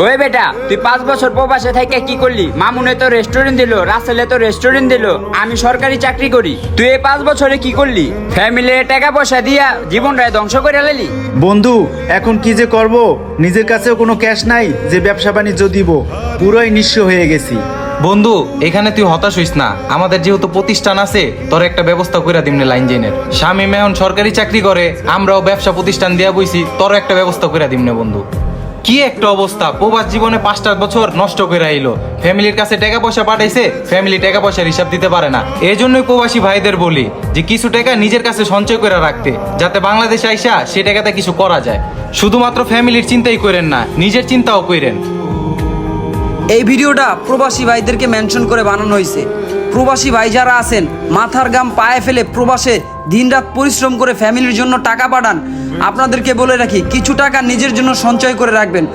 ওই বেটা, তুই 5 বছর প্রবাসে থেকে কি করলি? মামুনে তো রেস্টুরেন্ট দিল, রাসেলে তো রেস্টুরেন্ট দিল, আমি সরকারি চাকরি করি। তুই এই 5 বছরে কি করলি? ফ্যামিলি টাকা পয়সা দিয়া জীবনটায় ধ্বংস করে লেলি। বন্ধু, এখন কি যে করব, নিজের কাছেও কোনো ক্যাশ নাই যে ব্যবসা বাণিজ্য দিব, পুরোই নিঃস্ব হয়ে গেছি। বন্ধু, এখানে তুই হতাশ হইস না। আমাদের যেহেতু প্রতিষ্ঠান আছে, তোর একটা ব্যবস্থা করে দিমনে লাইন জেনের। স্বামী মেহন সরকারি চাকরি করে, আমরাও ব্যবসা প্রতিষ্ঠান দিয়া বইছি, তোর একটা ব্যবস্থা করে দিমনে বন্ধু। কি একটা অবস্থা, প্রবাস জীবনে 5টা বছর নষ্ট করে আইলো। ফ্যামিলির কাছে টাকা পয়সা পাঠাইছে, ফ্যামিলি টাকা পয়সার হিসাব দিতে পারে না। এই জন্যই প্রবাসী ভাইদের বলি যে কিছু টাকা নিজের কাছে সঞ্চয় করে রাখতে, যাতে বাংলাদেশে আইসা সে টাকাতে কিছু করা যায়। শুধুমাত্র ফ্যামিলির চিন্তাই করেন না, নিজের চিন্তাও করেন। এই ভিডিওটা প্রবাসী ভাইদেরকে মেনশন করে বানানো হয়েছে। প্রবাসী ভাই যারা আছেন, মাথার গাম পায়ে ফেলে প্রবাসে দিনরাত পরিশ্রম করে ফ্যামিলির জন্য টাকা পাঠান, আপনাদেরকে বলে রাখি কিছু টাকা নিজের জন্য সঞ্চয় করে রাখবেন।